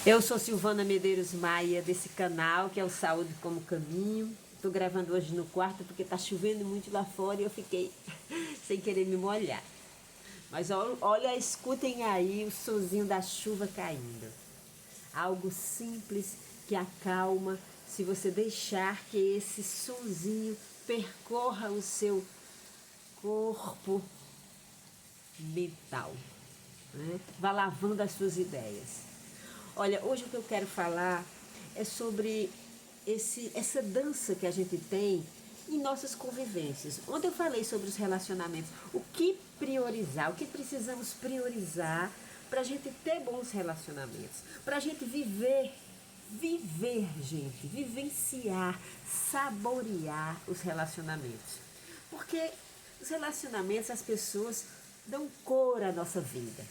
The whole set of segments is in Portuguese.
Eu sou Silvana Medeiros Maia, desse canal que é o Saúde como Caminho. Estou gravando hoje no quarto porque está chovendo muito lá fora e eu fiquei sem querer me molhar. Mas olha, escutem aí o sonzinho da chuva caindo. Algo simples que acalma se você deixar que esse sonzinho percorra o seu corpo mental, né? Vá lavando as suas ideias. Olha, hoje o que eu quero falar é sobre essa dança que a gente tem em nossas convivências. Ontem eu falei sobre os relacionamentos, o que priorizar, o que precisamos priorizar para a gente ter bons relacionamentos, para a gente viver, gente, vivenciar, saborear os relacionamentos. Porque os relacionamentos, as pessoas dão cor à nossa vida,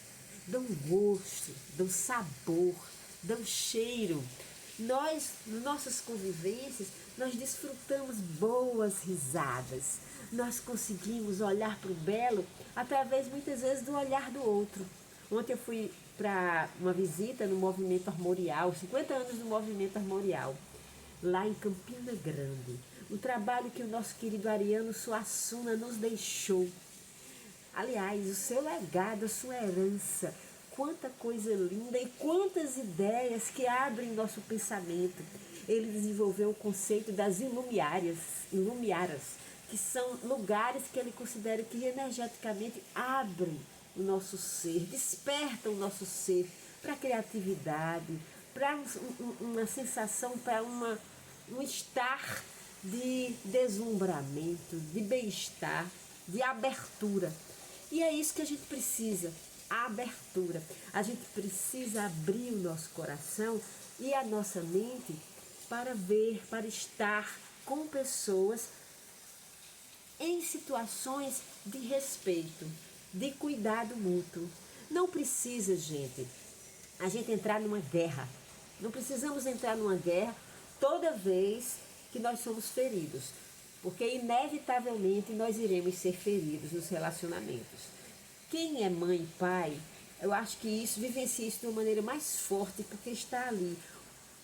dão gosto, dão sabor, dão cheiro. Nós, nas nossas convivências, nós desfrutamos boas risadas. Nós conseguimos olhar para o belo através, muitas vezes, do olhar do outro. Ontem eu fui para uma visita no Movimento Armorial, 50 anos do Movimento Armorial, lá em Campina Grande. O trabalho que o nosso querido Ariano Suassuna nos deixou. Aliás, o seu legado, a sua herança, quanta coisa linda e quantas ideias que abrem nosso pensamento. Ele desenvolveu o conceito das ilumiaras, que são lugares que ele considera que energeticamente abrem o nosso ser, despertam o nosso ser para a criatividade, para uma sensação, para um estar de deslumbramento, de bem-estar, de abertura. E é isso que a gente precisa, a abertura. A gente precisa abrir o nosso coração e a nossa mente para ver, para estar com pessoas em situações de respeito, de cuidado mútuo. Não precisa, gente, a gente entrar numa guerra. Não precisamos entrar numa guerra toda vez que nós somos feridos, porque inevitavelmente nós iremos ser feridos nos relacionamentos. Quem é mãe e pai, eu acho que isso vivencia isso de uma maneira mais forte, porque está ali,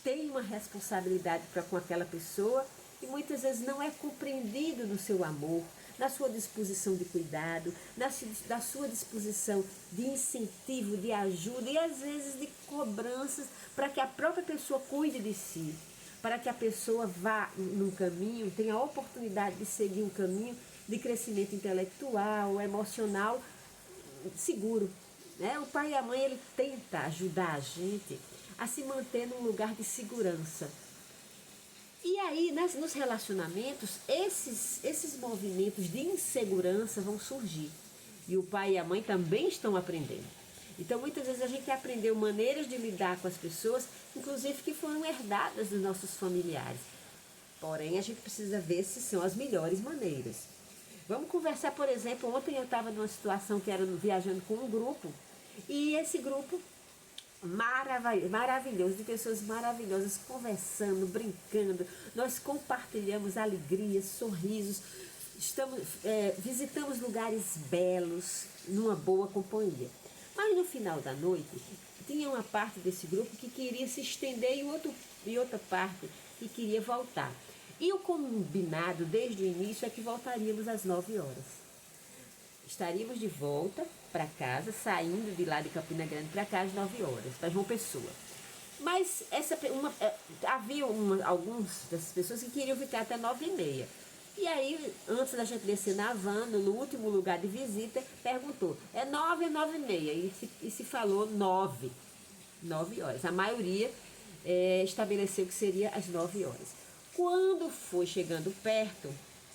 tem uma responsabilidade para com aquela pessoa e muitas vezes não é compreendido no seu amor, na sua disposição de cuidado, na sua disposição de incentivo, de ajuda e às vezes de cobranças para que a própria pessoa cuide de si, para que a pessoa vá num caminho, tenha a oportunidade de seguir um caminho de crescimento intelectual, emocional, seguro. Né? O pai e a mãe, ele tenta ajudar a gente a se manter num lugar de segurança. E aí, nos relacionamentos, esses movimentos de insegurança vão surgir. E o pai e a mãe também estão aprendendo. Então, muitas vezes a gente aprendeu maneiras de lidar com as pessoas, inclusive que foram herdadas dos nossos familiares. Porém, a gente precisa ver se são as melhores maneiras. Vamos conversar, por exemplo, ontem eu estava numa situação que era viajando com um grupo, e esse grupo maravilhoso, de pessoas maravilhosas, conversando, brincando, nós compartilhamos alegrias, sorrisos, visitamos lugares belos, numa boa companhia. Mas no final da noite, tinha uma parte desse grupo que queria se estender e outra parte que queria voltar. E o combinado desde o início é que voltaríamos às 9 horas. Estaríamos de volta para casa, saindo de lá de Campina Grande para cá às 9 horas, para João Pessoa. Mas havia algumas dessas pessoas que queriam ficar até 9h30. E aí, antes da gente descer na van, no último lugar de visita, perguntou, é 9 ou 9h30? E se falou 9 horas. A maioria estabeleceu que seria às 9 horas. Quando foi chegando perto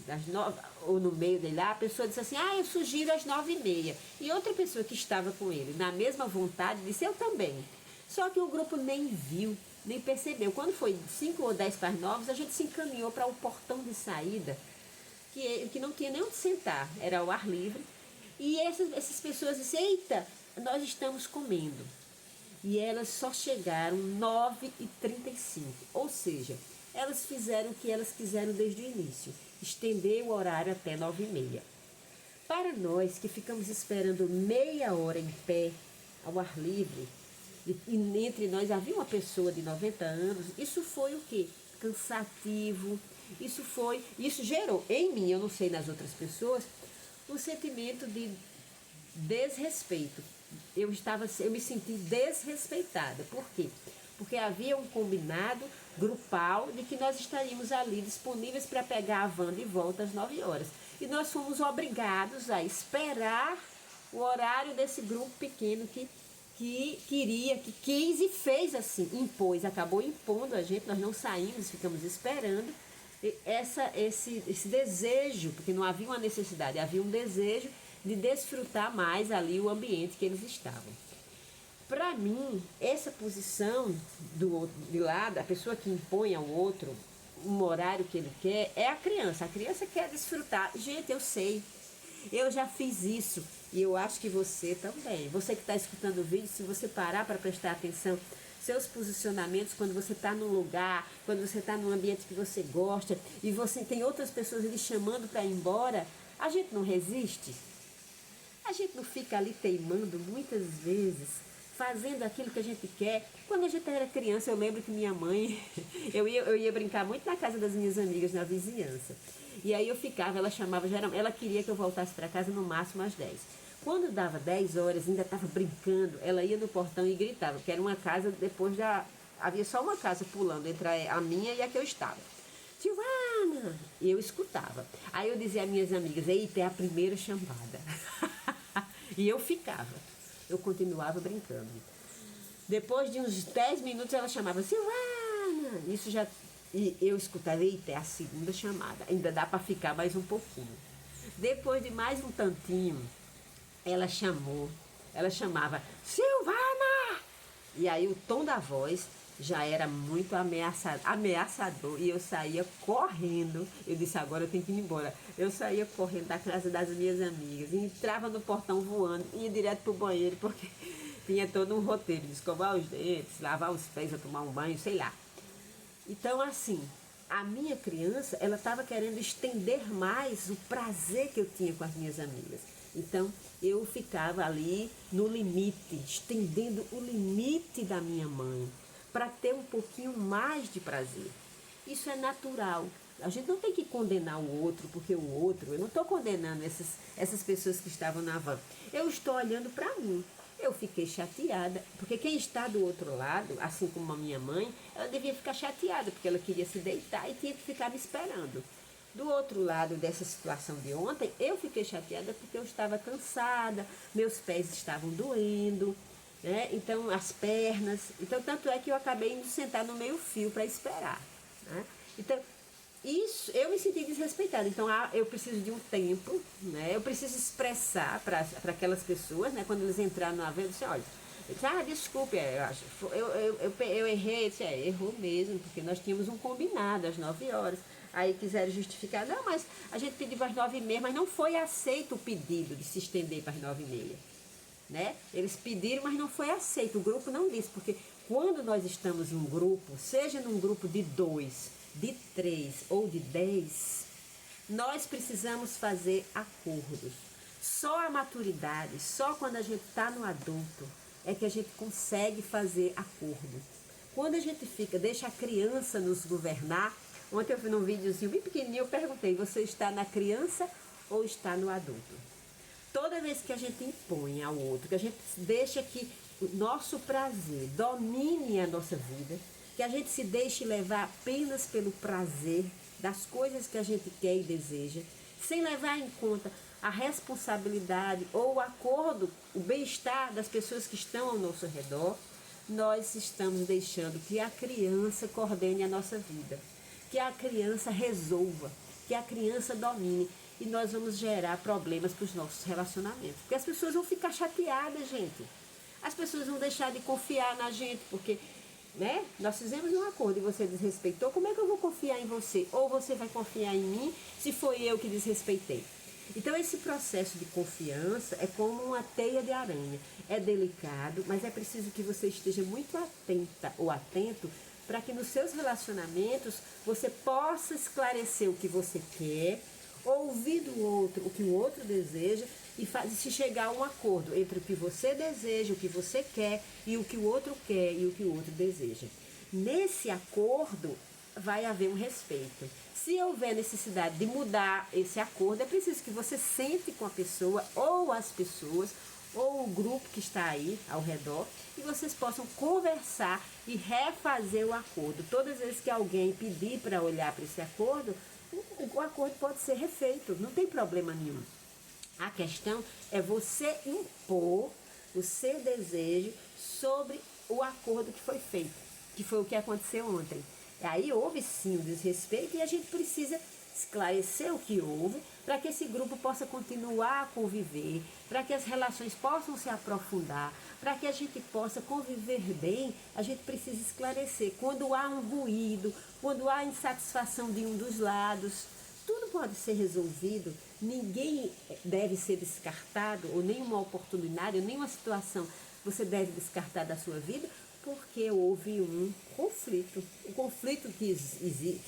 das 9, ou no meio dele lá, a pessoa disse assim, eu sugiro às 9h30. E outra pessoa que estava com ele, na mesma vontade, disse, eu também. Só que o grupo nem viu, nem percebeu. Quando foi 5 ou 10 para as 9, a gente se encaminhou para o portão de saída, que não tinha nem onde sentar, era ao ar livre. E essas pessoas disseram, eita, nós estamos comendo. E elas só chegaram 9h35, ou seja, elas fizeram o que elas quiseram desde o início, estender o horário até 9h30. Para nós que ficamos esperando meia hora em pé, ao ar livre, E entre nós havia uma pessoa de 90 anos. Isso foi o quê? Cansativo. Isso gerou em mim, eu não sei nas outras pessoas, um sentimento de desrespeito. Eu me senti desrespeitada. Por quê? Porque havia um combinado grupal de que nós estaríamos ali disponíveis para pegar a van de volta às 9 horas. E nós fomos obrigados a esperar o horário desse grupo pequeno que queria, que quis e fez assim, impôs, acabou impondo a gente, nós não saímos, ficamos esperando. Esse desejo, porque não havia uma necessidade, havia um desejo de desfrutar mais ali o ambiente que eles estavam. Para mim, essa posição do outro, de lado, a pessoa que impõe ao outro um horário que ele quer, é a criança. A criança quer desfrutar. Gente, eu sei, eu já fiz isso e eu acho que você também. Você que está escutando o vídeo, se você parar para prestar atenção, seus posicionamentos quando você está num lugar, quando você está num ambiente que você gosta e você tem outras pessoas lhe chamando para ir embora, a gente não resiste? A gente não fica ali teimando muitas vezes, fazendo aquilo que a gente quer. Quando a gente era criança, eu lembro que minha mãe, eu ia brincar muito na casa das minhas amigas, na vizinhança. E aí eu ficava, ela chamava, ela queria que eu voltasse para casa no máximo às 10. Quando dava 10 horas, ainda estava brincando, ela ia no portão e gritava, que era uma casa depois da... Havia só uma casa pulando entre a minha e a que eu estava. Silvana! E eu escutava. Aí eu dizia às minhas amigas, eita, é a primeira chamada. E eu ficava. Eu continuava brincando. Depois de uns 10 minutos ela chamava, Silvana! Isso já... E eu escutava, eita, é a segunda chamada. Ainda dá para ficar mais um pouquinho. Depois de mais um tantinho, ela chamava, Silvana! E aí o tom da voz já era muito ameaçador e eu saía correndo. Eu disse, agora eu tenho que ir embora. Eu saía correndo da casa das minhas amigas, entrava no portão voando, ia direto pro banheiro, porque tinha todo um roteiro de escovar os dentes, lavar os pés, ou tomar um banho, sei lá. Então, assim, a minha criança, ela estava querendo estender mais o prazer que eu tinha com as minhas amigas. Então, eu ficava ali no limite, estendendo o limite da minha mãe, para ter um pouquinho mais de prazer. Isso é natural. A gente não tem que condenar o outro, porque o outro... Eu não estou condenando essas pessoas que estavam na van. Eu estou olhando para mim. Eu fiquei chateada, porque quem está do outro lado, assim como a minha mãe, ela devia ficar chateada, porque ela queria se deitar e tinha que ficar me esperando. Do outro lado dessa situação de ontem, eu fiquei chateada porque eu estava cansada, meus pés estavam doendo, né? Então as pernas. Então, tanto é que eu acabei indo sentar no meio-fio para esperar. Né? Então, isso, eu me senti desrespeitada. Então, eu preciso de um tempo, né? Eu preciso expressar para aquelas pessoas, né? Quando eles entraram na van, eu disse, olha, desculpe, eu errei. Eu disse, errou mesmo, porque nós tínhamos um combinado às 9 horas. Aí quiseram justificar, não, mas a gente pediu para as 9h30, mas não foi aceito o pedido de se estender para as 9h30. Né? Eles pediram, mas não foi aceito. O grupo não disse, porque quando nós estamos em um grupo, seja num grupo de 2, de 3 ou de 10, nós precisamos fazer acordos. Só a maturidade, só quando a gente está no adulto, é que a gente consegue fazer acordo. Quando a gente deixa a criança nos governar. Ontem eu vi num videozinho bem pequenininho, eu perguntei, você está na criança ou está no adulto? Toda vez que a gente impõe ao outro, que a gente deixa que o nosso prazer domine a nossa vida, que a gente se deixe levar apenas pelo prazer das coisas que a gente quer e deseja, sem levar em conta a responsabilidade ou o acordo, o bem-estar das pessoas que estão ao nosso redor, nós estamos deixando que a criança coordene a nossa vida. Que a criança resolva, que a criança domine. E nós vamos gerar problemas para os nossos relacionamentos. Porque as pessoas vão ficar chateadas, gente. As pessoas vão deixar de confiar na gente, porque, né, nós fizemos um acordo e você desrespeitou. Como é que eu vou confiar em você? Ou você vai confiar em mim se foi eu que desrespeitei? Então, esse processo de confiança é como uma teia de aranha. É delicado, mas é preciso que você esteja muito atenta ou atento para que nos seus relacionamentos você possa esclarecer o que você quer, ouvir do outro o que o outro deseja e se chegar a um acordo entre o que você deseja, o que você quer e o que o outro quer e o que o outro deseja. Nesse acordo vai haver um respeito. Se houver necessidade de mudar esse acordo, é preciso que você sente com a pessoa ou as pessoas ou o grupo que está aí ao redor e vocês possam conversar e refazer o acordo. Todas as vezes que alguém pedir para olhar para esse acordo, o acordo pode ser refeito, não tem problema nenhum. A questão é você impor o seu desejo sobre o acordo que foi feito, que foi o que aconteceu ontem. Aí houve sim um desrespeito e a gente precisa esclarecer o que houve para que esse grupo possa continuar a conviver, para que as relações possam se aprofundar, para que a gente possa conviver bem. A gente precisa esclarecer quando há um ruído, quando há insatisfação de um dos lados. Tudo pode ser resolvido, ninguém deve ser descartado, ou nenhuma oportunidade, ou nenhuma situação você deve descartar da sua vida, porque houve um conflito. O conflito que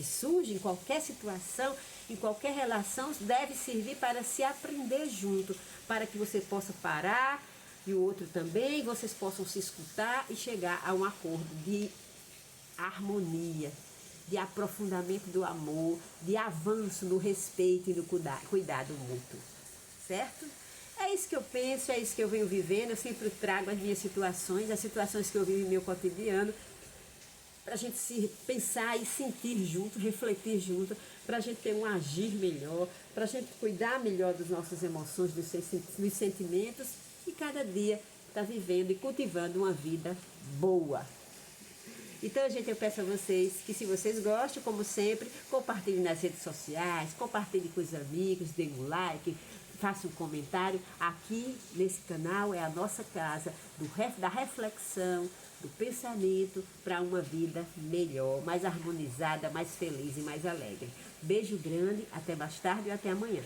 surge em qualquer situação, em qualquer relação, deve servir para se aprender junto, para que você possa parar e o outro também, vocês possam se escutar e chegar a um acordo de harmonia, de aprofundamento do amor, de avanço no respeito e no cuidado mútuo, certo? É isso que eu penso, é isso que eu venho vivendo. Eu sempre trago as minhas situações, as situações que eu vivo em meu cotidiano, para a gente se pensar e sentir junto, refletir junto, para a gente ter um agir melhor, para a gente cuidar melhor das nossas emoções, dos sentimentos e cada dia estar vivendo e cultivando uma vida boa. Então, gente, eu peço a vocês que, se vocês gostam, como sempre, compartilhem nas redes sociais, compartilhem com os amigos, deem um like, façam um comentário. Aqui, nesse canal, é a nossa casa da reflexão, do pensamento para uma vida melhor, mais harmonizada, mais feliz e mais alegre. Beijo grande, até mais tarde e até amanhã.